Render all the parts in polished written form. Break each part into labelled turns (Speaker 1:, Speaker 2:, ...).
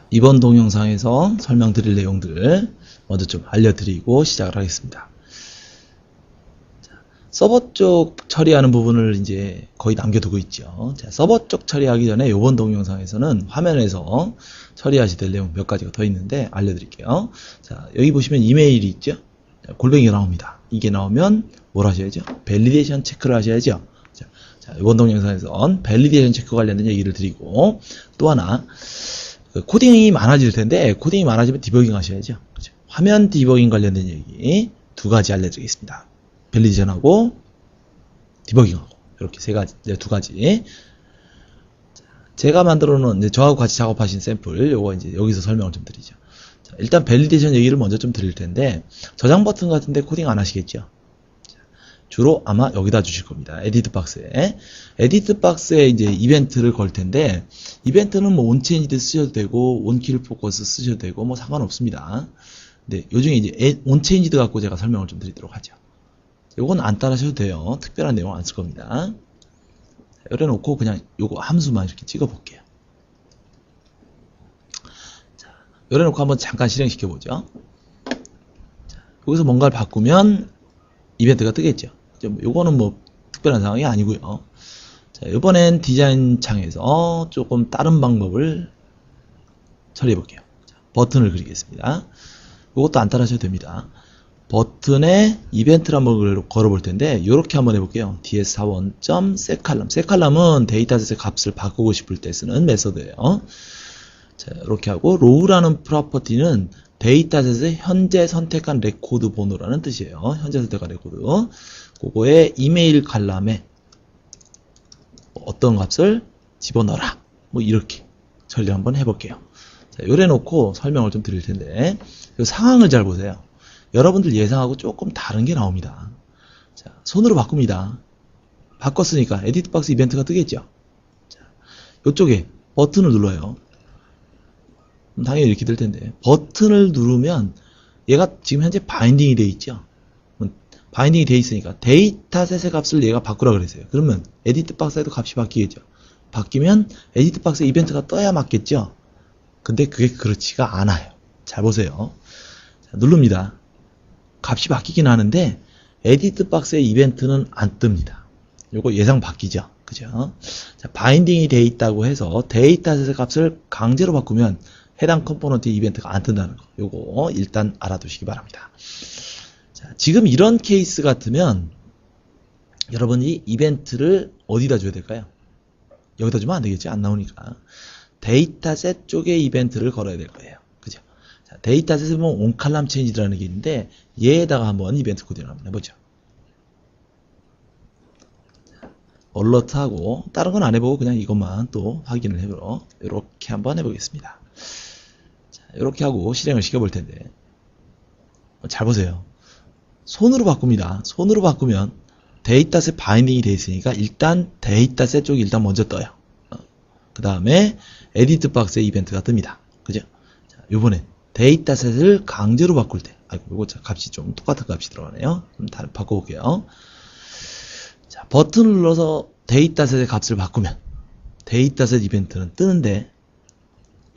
Speaker 1: 이번 동영상에서 설명드릴 내용들 먼저 좀 알려드리고 시작을 하겠습니다. 서버 쪽 처리하는 부분을 이제 거의 남겨두고 있죠. 서버 쪽 처리하기 전에 이번 동영상에서는 화면에서 처리하셔야 될 내용 몇 가지가 더 있는데 알려드릴게요. 자, 여기 보시면 이메일이 있죠. 골뱅이가 나옵니다. 이게 나오면 뭘 하셔야죠? 밸리데이션 체크를 하셔야죠. 자, 이번 동영상에서는 밸리데이션 체크 관련된 얘기를 드리고, 또 하나 코딩이 많아질 텐데 코딩이 많아지면 디버깅 하셔야죠. 그렇죠? 화면 디버깅 관련된 얘기 두 가지 알려드리겠습니다. 밸리데이션하고 디버깅하고 이렇게 두 가지. 제가 만들어 놓은 저하고 같이 작업하신 샘플 요거 이제 여기서 설명을 좀 드리죠. 자, 일단 밸리데이션 얘기를 먼저 좀 드릴 텐데 저장 버튼 같은데 코딩 안 하시겠죠? 주로 아마 여기다 주실 겁니다. 에디트 박스에. 에디트 박스에 이제 이벤트를 걸 텐데, 이벤트는 뭐 온체인지드 쓰셔도 되고, 온킬 포커스 쓰셔도 되고, 뭐 상관없습니다. 근데 요중에 이제 온체인지드 갖고 제가 설명을 좀 드리도록 하죠. 요건 안 따라하셔도 돼요. 특별한 내용 안 쓸 겁니다. 열어 놓고 그냥 요거 함수만 이렇게 찍어 볼게요. 자, 열어 놓고 한번 잠깐 실행시켜 보죠. 여기서 뭔가를 바꾸면 이벤트가 뜨겠죠. 요거는 뭐 특별한 상황이 아니고요. 자, 이번엔 디자인 창에서 조금 다른 방법을 처리해 볼게요. 자, 버튼을 그리겠습니다. 이것도 안 따라하셔도 됩니다. 버튼에 이벤트를 한번 걸어 볼 텐데 이렇게 한번 해볼게요. ds41.setColumn. setColumn은 데이터셋의 값을 바꾸고 싶을 때 쓰는 메서드예요. 자, 이렇게 하고 row라는 프로퍼티는 데이터셋의 현재 선택한 레코드 번호라는 뜻이에요. 현재 선택한 레코드. 그거에 이메일 칼럼에 어떤 값을 집어넣어라. 뭐 이렇게 처리를 한번 해볼게요. 자, 요래 놓고 설명을 좀 드릴 텐데 이 상황을 잘 보세요. 여러분들 예상하고 조금 다른 게 나옵니다. 자, 손으로 바꿉니다. 바꿨으니까 에디트 박스 이벤트가 뜨겠죠. 자, 이쪽에 버튼을 눌러요. 당연히 이렇게 될 텐데 버튼을 누르면 얘가 지금 현재 바인딩이 되어 있죠. 바인딩이 되어 있으니까 데이터셋의 값을 얘가 바꾸라 그랬어요. 그러면 에디트 박스에도 값이 바뀌겠죠. 바뀌면 에디트 박스에 이벤트가 떠야 맞겠죠. 근데 그게 그렇지가 않아요. 잘 보세요. 자, 누릅니다. 값이 바뀌긴 하는데 에디트 박스의 이벤트는 안 뜹니다. 요거 예상 바뀌죠. 그죠? 자, 바인딩이 되어 있다고 해서 데이터셋의 값을 강제로 바꾸면 해당 컴포넌트의 이벤트가 안 뜬다는 거. 요거 일단 알아두시기 바랍니다. 자, 지금 이런 케이스 같으면 여러분이 이벤트를 어디다 줘야 될까요? 여기다 주면 안 되겠지. 안 나오니까. 데이터셋 쪽에 이벤트를 걸어야 될 거예요. 그죠? 자, 데이터셋에 보면 온칼럼 체인지라는 게 있는데 얘에다가 한번 이벤트 코딩을 한번 해보죠. 얼러트하고 다른 건 안 해보고 그냥 이것만 또 확인을 해보러 이렇게 한번 해보겠습니다. 자, 이렇게 하고 실행을 시켜볼 텐데 잘 보세요. 손으로 바꿉니다. 손으로 바꾸면 데이터셋 바인딩이 되어 있으니까 일단 데이터셋 쪽이 일단 먼저 떠요. 그 다음에 에디트 박스에 이벤트가 뜹니다. 그죠? 자, 요번에 데이터셋을 강제로 바꿀 때, 아이고, 요거 값이 좀 똑같은 값이 들어가네요. 좀 바꿔볼게요. 자, 버튼을 눌러서 데이터셋의 값을 바꾸면 데이터셋 이벤트는 뜨는데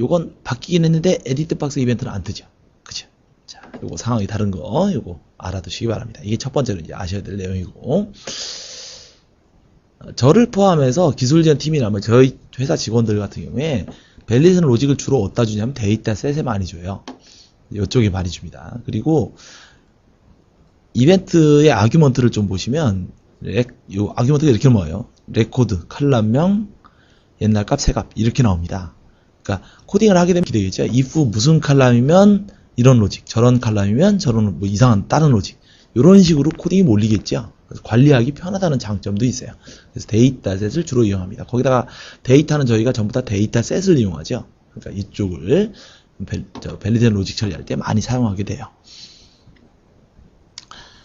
Speaker 1: 요건 바뀌긴 했는데 에디트 박스 이벤트는 안 뜨죠. 그죠? 자, 요거 상황이 다른 거, 요거 알아두시기 바랍니다. 이게 첫 번째로 이제 아셔야 될 내용이고, 저를 포함해서 기술 지원 팀이라면 저희 회사 직원들 같은 경우에 밸리데이션 로직을 주로 어디다 주냐면 데이터셋에 많이 줘요. 이쪽에 많이 줍니다. 그리고 이벤트의 아규먼트를 좀 보시면 요 아규먼트가 이렇게 나와요. 레코드, 칼럼명, 옛날 값, 새 값 이렇게 나옵니다. 그러니까 코딩을 하게 되면 되겠죠. if 무슨 칼럼이면 이런 로직, 저런 칼럼이면 저런 뭐 이상한 다른 로직 이런 식으로 코딩이 몰리겠죠. 그래서 관리하기 편하다는 장점도 있어요. 그래서 데이터셋을 주로 이용합니다. 거기다가 데이터는 저희가 전부 다 데이터셋을 이용하죠. 그러니까 이쪽을 밸리데이션 로직 처리할 때 많이 사용하게 돼요.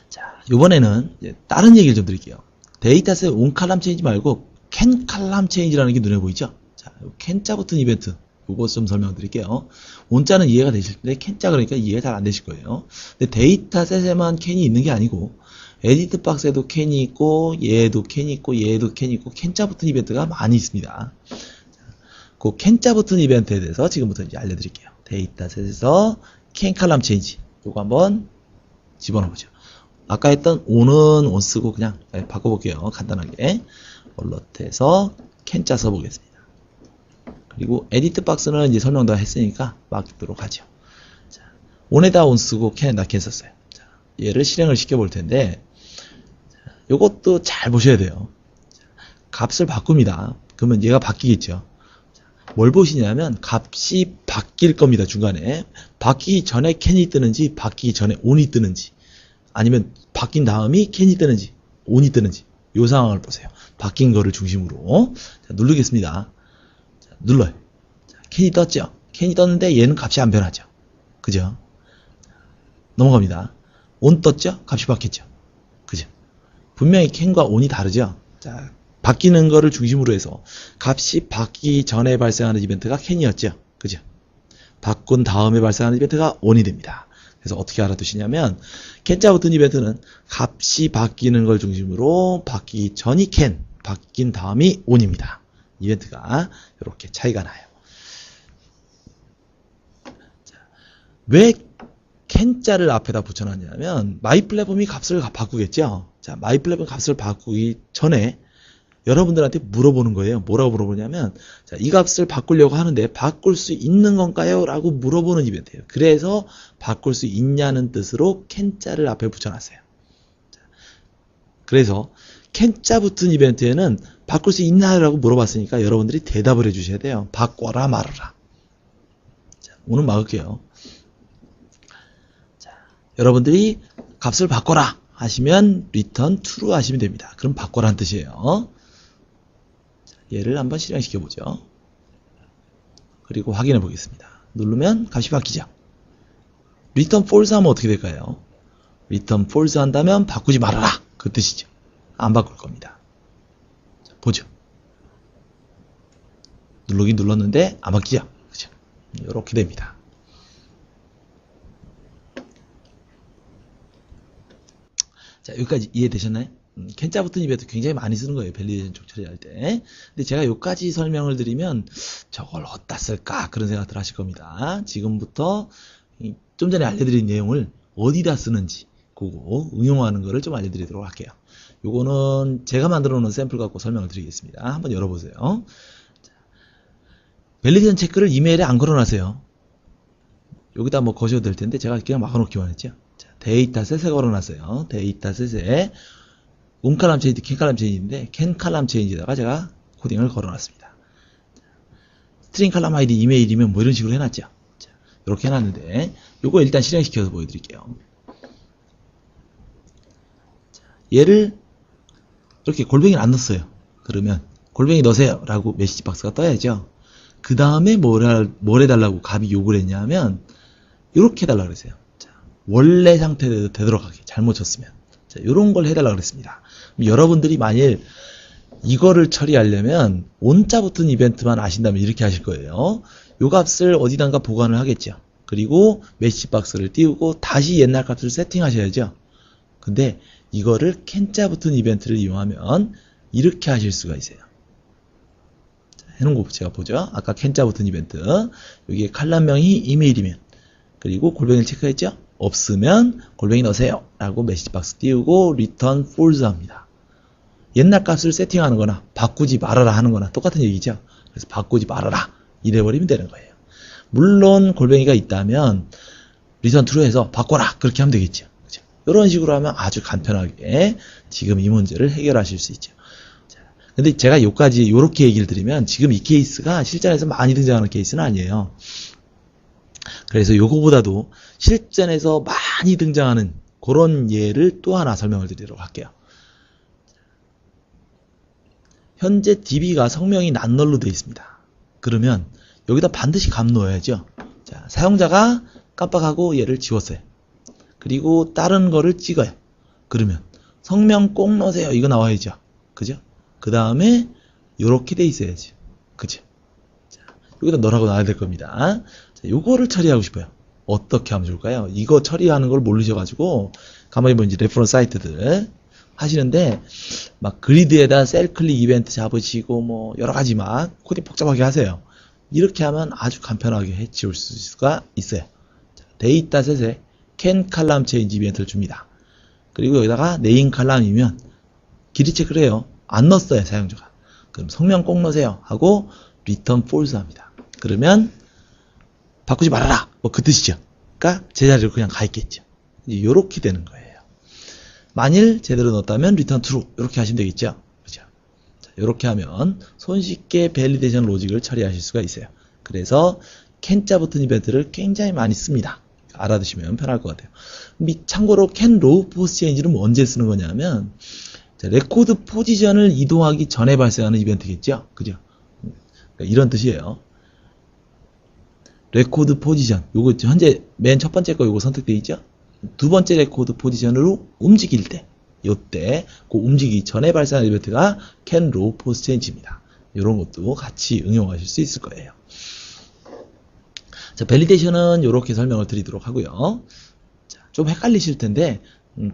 Speaker 1: 자, 이번에는 다른 얘기를 좀 드릴게요. 데이터셋 온 칼럼 체인지 말고 캔 칼럼 체인지라는 게 눈에 보이죠? 자, 캔자 붙은 이벤트 요거 좀 설명드릴게요. 온자는 이해가 되실 텐데 캔자 그러니까 이해가 잘 안 되실 거예요. 근데 데이터셋에만 캔이 있는 게 아니고 에디트 박스에도 캔이 있고 얘에도 캔이 있고 얘에도 캔이 있고 캔자 붙은 이벤트가 많이 있습니다. 그 캔자 붙은 이벤트에 대해서 지금부터 이제 알려드릴게요. 데이터셋에서 캔 칼럼 체인지 요거 한번 집어넣어보죠. 아까 했던 on은 on 쓰고 그냥 바꿔볼게요. 간단하게 얼러트에서 캔자 써보겠습니다. 그리고 에디트 박스는 이제 설명 다 했으니까 맡기도록 하죠. 자, on에다 on 쓰고 캔에다 캔 썼어요. 자, 얘를 실행을 시켜볼 텐데 요것도 잘 보셔야 돼요. 자, 값을 바꿉니다. 그러면 얘가 바뀌겠죠. 뭘 보시냐면 값이 바뀔 겁니다. 중간에 바뀌기 전에 캔이 뜨는지 바뀌기 전에 on이 뜨는지 아니면 바뀐 다음이 캔이 뜨는지 on이 뜨는지 이 상황을 보세요. 바뀐 거를 중심으로 자, 누르겠습니다. 자, 눌러요. 자, 캔이 떴죠. 캔이 떴는데 얘는 값이 안 변하죠. 그죠? 넘어갑니다. on 떴죠. 값이 바뀌었죠. 그죠? 분명히 캔과 on이 다르죠. 자, 바뀌는 거를 중심으로 해서 값이 바뀌기 전에 발생하는 이벤트가 캔이었죠. 그죠? 바꾼 다음에 발생하는 이벤트가 on이 됩니다. 그래서 어떻게 알아두시냐면 캔자 붙은 이벤트는 값이 바뀌는 걸 중심으로 바뀌기 전이 캔, 바뀐 다음이 on입니다. 이벤트가 이렇게 차이가 나요. 자, 왜 캔자를 앞에다 붙여놨냐면 마이 플랫폼이 값을 바꾸겠죠. 자, 마이 플랫폼 값을 바꾸기 전에 여러분들한테 물어보는 거예요. 뭐라고 물어보냐면 자, 이 값을 바꾸려고 하는데 바꿀 수 있는 건가요? 라고 물어보는 이벤트예요. 그래서 바꿀 수 있냐는 뜻으로 캔자를 앞에 붙여놨어요. 자, 그래서 캔자 붙은 이벤트에는 바꿀 수 있나요? 라고 물어봤으니까 여러분들이 대답을 해주셔야 돼요. 바꿔라 말아라. 자, 오늘 막을게요. 자, 여러분들이 값을 바꿔라 하시면 return true 하시면 됩니다. 그럼 바꿔라는 뜻이에요. 얘를 한번 실행시켜 보죠. 그리고 확인해 보겠습니다. 누르면 값이 바뀌죠. return false 하면 어떻게 될까요? return false 한다면 바꾸지 말아라 그 뜻이죠. 안 바꿀 겁니다. 자, 보죠. 누르긴 눌렀는데 안 바뀌죠. 그죠? 이렇게 됩니다. 자, 여기까지 이해되셨나요? 캔자 붙은 이벤트 굉장히 많이 쓰는 거예요. 밸리데이션 쪽 처리할 때. 근데 제가 여기까지 설명을 드리면 저걸 어디다 쓸까? 그런 생각들 하실 겁니다. 지금부터 좀 전에 알려드린 내용을 어디다 쓰는지 그거 응용하는 거를 좀 알려드리도록 할게요. 요거는 제가 만들어 놓은 샘플 갖고 설명을 드리겠습니다. 한번 열어보세요. 자, 밸리데이션 체크를 이메일에 안 걸어놨어요. 여기다 뭐 거셔도 될 텐데 제가 그냥 막아놓기만 했죠. 자, 데이터셋에 걸어놨어요. 데이터셋에 온칼럼 체인지, 캔칼럼 체인지인데 캔칼럼 체인지에다가 제가 코딩을 걸어놨습니다. 스트링 칼럼 아이디 이메일이면 뭐 이런 식으로 해놨죠. 자, 이렇게 해놨는데 요거 일단 실행시켜서 보여드릴게요. 자, 얘를 이렇게 골뱅이를 안 넣었어요. 그러면 골뱅이 넣으세요 라고 메시지 박스가 떠야죠. 그 다음에 뭘 해달라고 갑이 요구를 했냐면 이렇게 해달라고 그랬어요. 자, 원래 상태대로 되돌아가게 잘못 쳤으면 자, 요런 걸 해달라고 그랬습니다. 여러분들이 만일 이거를 처리하려면 온자 붙은 이벤트만 아신다면 이렇게 하실 거예요. 요 값을 어디단가 보관을 하겠죠. 그리고 메시지 박스를 띄우고 다시 옛날 값을 세팅하셔야죠. 근데 이거를 캔자 붙은 이벤트를 이용하면 이렇게 하실 수가 있어요. 자, 해놓은 거 제가 보죠. 아까 캔자 붙은 이벤트 여기에 칼럼명이 이메일이면 그리고 골뱅이를 체크했죠. 없으면 골뱅이 넣으세요 라고 메시지 박스 띄우고 return false 합니다. 옛날 값을 세팅하는 거나 바꾸지 말아라 하는 거나 똑같은 얘기죠. 그래서 바꾸지 말아라 이래버리면 되는 거예요. 물론 골뱅이가 있다면 return true 해서 바꿔라 그렇게 하면 되겠죠. 그죠? 이런 식으로 하면 아주 간편하게 지금 이 문제를 해결하실 수 있죠. 자, 근데 제가 여기까지 이렇게 얘기를 드리면 지금 이 케이스가 실전에서 많이 등장하는 케이스는 아니에요. 그래서 요거보다도 실전에서 많이 등장하는 그런 예를 또 하나 설명을 드리도록 할게요. 현재 DB가 성명이 난널로 되어 있습니다. 그러면 여기다 반드시 값 넣어야죠. 자, 사용자가 깜빡하고 얘를 지웠어요. 그리고 다른 거를 찍어요. 그러면 성명 꼭 넣으세요. 이거 나와야죠. 그죠? 그 다음에 요렇게 돼 있어야지. 그죠? 자, 여기다 넣으라고 놔야 될 겁니다. 자, 요거를 처리하고 싶어요. 어떻게 하면 좋을까요? 이거 처리하는 걸 모르셔가지고 가만히 보면 이제 레퍼런스 사이트들 하시는데 막 그리드에다 셀 클릭 이벤트 잡으시고 뭐 여러 가지 막 코딩 복잡하게 하세요. 이렇게 하면 아주 간편하게 해치울 수가 있어요. 데이터셋에 can column change 이벤트를 줍니다. 그리고 여기다가 name column이면 길이 체크를 해요. 안 넣었어요, 사용자가. 그럼 성명 꼭 넣으세요 하고 return false 합니다. 그러면 바꾸지 말아라, 뭐 그 뜻이죠. 그러니까 제자리로 그냥 가 있겠죠. 이렇게 되는 거예요. 만일 제대로 넣었다면 return true 이렇게 하시면 되겠죠. 그죠? 이렇게 하면 손쉽게 밸리데이션 로직을 처리하실 수가 있어요. 그래서 can자 붙은 이벤트를 굉장히 많이 씁니다. 알아두시면 편할 것 같아요. 참고로 can row post change는 언제 쓰는 거냐면 레코드 포지션을 이동하기 전에 발생하는 이벤트겠죠. 그죠? 그러니까 이런 뜻이에요. 레코드 포지션, 요거 현재 맨 첫 번째 거 요거 선택되어 있죠. 두 번째 레코드 포지션으로 움직일 때, 요때 그 움직이기 전에 발생하는 이벤트가 can row post change입니다. 이런 것도 같이 응용하실 수 있을 거예요. 자, 밸리데이션은 이렇게 설명을 드리도록 하고요. 자, 좀 헷갈리실 텐데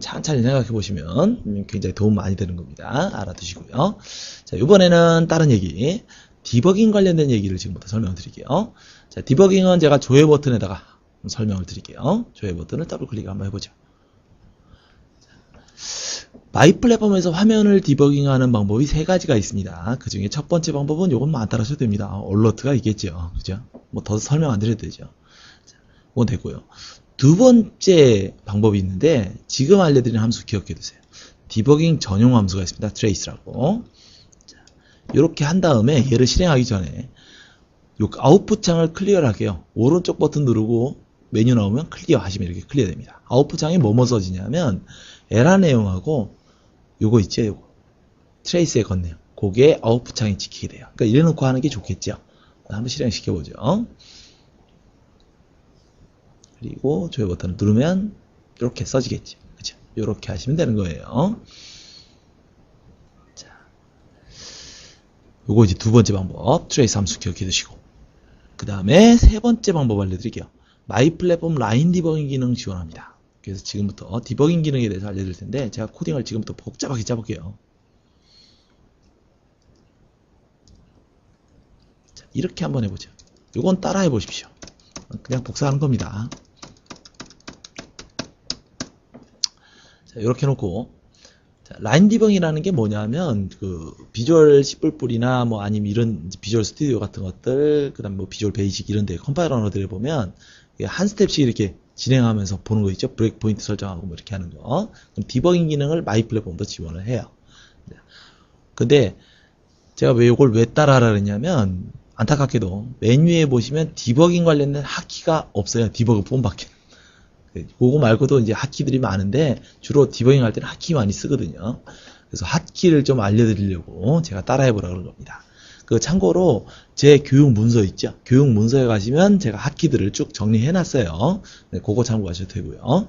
Speaker 1: 천천히 생각해 보시면 굉장히 도움 많이 되는 겁니다. 알아두시고요. 자, 이번에는 다른 얘기, 디버깅 관련된 얘기를 지금부터 설명을 드릴게요. 자, 디버깅은 제가 조회 버튼에다가 설명을 드릴게요. 조회 버튼을 더블 클릭 한번 해보죠. 마이 플랫폼에서 화면을 디버깅하는 방법이 세 가지가 있습니다. 그 중에 첫 번째 방법은 요것만 안 따라하셔도 됩니다. 얼러트가 있겠죠. 그죠? 뭐 더 설명 안 드려도 되죠. 자, 그건 됐고요. 두 번째 방법이 있는데 지금 알려드리는 함수 기억해 두세요. 디버깅 전용 함수가 있습니다. trace라고. 자, 이렇게 한 다음에 얘를 실행하기 전에 요 아웃풋 창을 클리어하게요. 오른쪽 버튼 누르고 메뉴 나오면 클리어 하시면 이렇게 클리어 됩니다. 아웃풋 창에 뭐뭐 써지냐면 에라 내용하고 요거 있죠, 요거 트레이스의 건네요. 그게 아웃풋 창에 찍히게 돼요. 그러니까 이래놓고 하는 게 좋겠죠. 한번 실행시켜 보죠. 그리고 조회 버튼을 누르면 이렇게 써지겠죠. 그죠? 이렇게 하시면 되는 거예요. 자, 요거 이제 두 번째 방법, 트레이스 함수 기억해 두시고, 그 다음에 세 번째 방법 알려드릴게요. 마이 플랫폼 라인 디버깅 기능 지원합니다. 그래서 지금부터 디버깅 기능에 대해서 알려드릴 텐데 제가 코딩을 지금부터 복잡하게 짜볼게요. 자, 이렇게 한번 해보죠. 이건 따라해 보십시오. 그냥 복사하는 겁니다. 자, 이렇게 해놓고, 자, 라인 디버깅이라는 게 뭐냐면 그 비주얼 C++이나 뭐 아니면 이런 비주얼 스튜디오 같은 것들, 그다음 뭐 비주얼 베이직 이런데 컴파일러 언어들을 보면 한 스텝씩 이렇게 진행하면서 보는 거 있죠. 브레이크 포인트 설정하고 뭐 이렇게 하는 거. 그럼 디버깅 기능을 마이 플랫폼도 지원을 해요. 근데 제가 왜 이걸 왜 따라하라 그랬냐면 안타깝게도 메뉴에 보시면 디버깅 관련된 핫키가 없어요. 디버그 폼밖에. 그거 말고도 이제 핫키들이 많은데 주로 디버깅 할 때는 핫키 많이 쓰거든요. 그래서 핫키를 좀 알려드리려고 제가 따라해보라 그런 겁니다. 그 참고로 제 교육 문서 있죠. 교육 문서에 가시면 제가 핫키들을 쭉 정리해놨어요. 네, 그거 참고하셔도 되고요.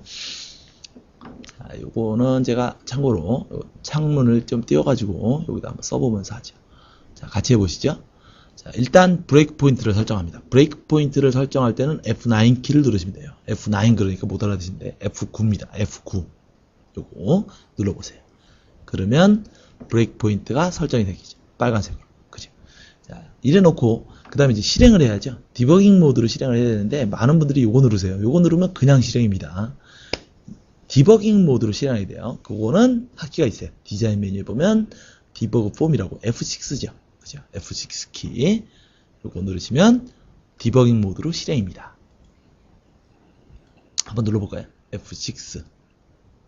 Speaker 1: 자, 요거는 제가 참고로 창문을 좀 띄워가지고 여기다 한번 써보면서 하죠. 자, 같이 해보시죠. 자, 일단 브레이크 포인트를 설정합니다. 브레이크 포인트를 설정할 때는 F9 키를 누르시면 돼요. F9 그러니까 못 알아듣시는데 F9입니다. F9 요거 눌러보세요. 그러면 브레이크 포인트가 설정이 되겠죠. 빨간색으로. 그죠? 자, 이래놓고 그 다음에 이제 실행을 해야죠. 디버깅 모드로 실행을 해야 되는데 많은 분들이 요거 누르세요. 요거 누르면 그냥 실행입니다. 디버깅 모드로 실행해야 돼요. 그거는 핫키가 있어요. 디자인 메뉴에 보면 디버그 폼이라고 F6죠. 그죠? F6 키. 요거 누르시면 디버깅 모드로 실행입니다. 한번 눌러볼까요? F6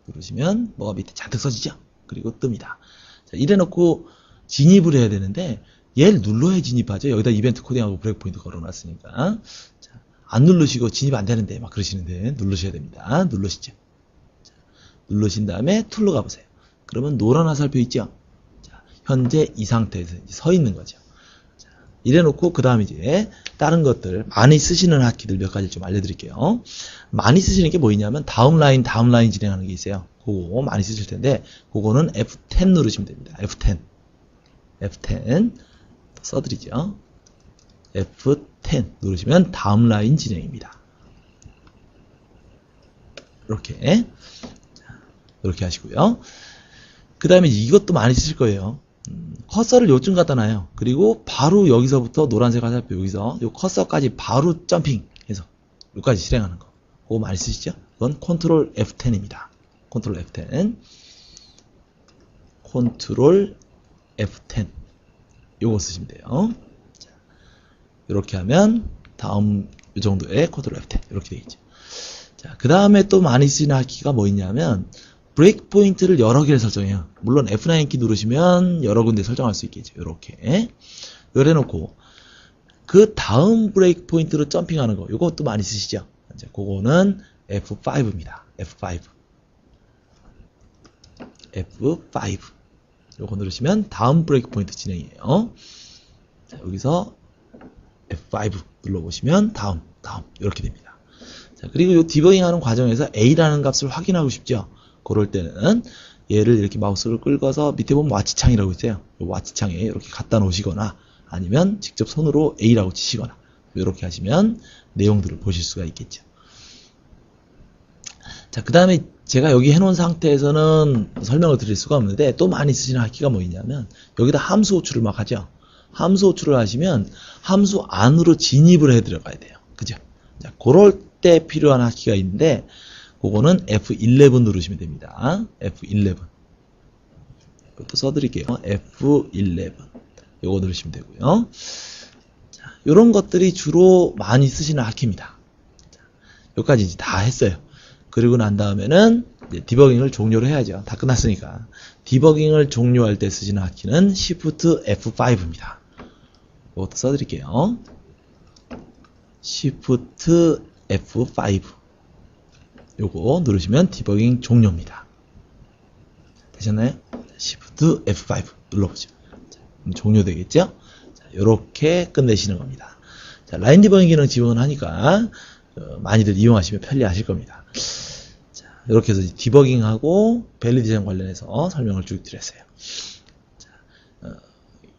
Speaker 1: 누르시면 뭐가 밑에 잔뜩 써지죠? 그리고 뜹니다. 자, 이래놓고 진입을 해야 되는데 얘를 눌러야 진입하죠. 여기다 이벤트 코딩하고 브레이크 포인트 걸어놨으니까. 자, 안 누르시고 진입 안 되는데 막 그러시는데 누르셔야 됩니다. 누르시죠. 자, 누르신 다음에 툴로 가보세요. 그러면 노란 화살표 있죠? 자, 현재 이 상태에서 이제 서 있는 거죠. 자, 이래놓고 그 다음 이제 다른 것들 많이 쓰시는 핫키들 몇 가지 좀 알려드릴게요. 많이 쓰시는 게 뭐 있냐면 다음 라인 진행하는 게 있어요. 그거 많이 쓰실 텐데 그거는 F10 누르시면 됩니다. F10 써드리죠. F10 누르시면 다음 라인 진행입니다. 이렇게 하시고요. 그 다음에 이것도 많이 쓰실 거예요. 커서를 요쯤 갖다 놔요. 그리고 바로 여기서부터 노란색 화살표 여기서 요 커서까지 바로 점핑해서 여기까지 실행하는 거. 그거 많이 쓰시죠? 이건 컨트롤 F10입니다. 컨트롤 F10. 컨트롤 F10. 요거 쓰시면 돼요. 자, 이렇게 하면 다음 이 정도의 컨트롤 F10 이렇게 되겠죠. 자, 그 다음에 또 많이 쓰이는 하키가 뭐 있냐면 브레이크 포인트를 여러 개를 설정해요. 물론 F9키 누르시면 여러 군데 설정할 수 있겠죠. 이렇게 요래놓고 그 다음 브레이크 포인트로 점핑하는 거 요것도 많이 쓰시죠. 이제 그거는 F5입니다. F5 요거 누르시면 다음 브레이크 포인트 진행이에요. 자, 여기서 F5 눌러보시면 다음 이렇게 됩니다. 자, 그리고 이 디버깅 하는 과정에서 A라는 값을 확인하고 싶죠. 그럴 때는 얘를 이렇게 마우스를 끌어서 밑에 보면 와치창이라고 있어요. 이 와치창에 이렇게 갖다 놓으시거나 아니면 직접 손으로 A라고 치시거나 이렇게 하시면 내용들을 보실 수가 있겠죠. 자, 그 다음에 제가 여기 해놓은 상태에서는 설명을 드릴 수가 없는데 또 많이 쓰시는 하키가 뭐 있냐면 여기다 함수 호출을 막 하죠. 함수 호출을 하시면 함수 안으로 진입을 해 들어가야 돼요. 그죠? 자, 그럴 때 필요한 하키가 있는데 그거는 F11 누르시면 됩니다. F11 이것도 써드릴게요. F11 요거 누르시면 되고요. 자, 요런 것들이 주로 많이 쓰시는 하키입니다. 자, 여기까지 이제 다 했어요. 그리고 난 다음에는 이제 디버깅을 종료를 해야죠. 다 끝났으니까. 디버깅을 종료할 때 쓰시는 하키는 Shift F5입니다. 이것도 써드릴게요. Shift F5 요거 누르시면 디버깅 종료입니다. 되셨나요? Shift F5 눌러보죠. 자, 종료되겠죠? 자, 요렇게 끝내시는 겁니다. 자, 라인 디버깅 기능 지원하니까 많이들 이용하시면 편리하실 겁니다. 자, 이렇게 해서 디버깅하고 밸리데이션 관련해서 설명을 쭉 드렸어요. 자,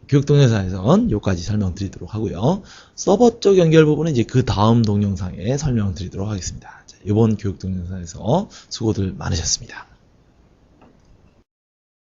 Speaker 1: 교육 동영상에선 여기까지 설명드리도록 하고요. 서버 쪽 연결 부분은 이제 그 다음 동영상에 설명드리도록 하겠습니다. 자, 이번 교육 동영상에서 수고들 많으셨습니다.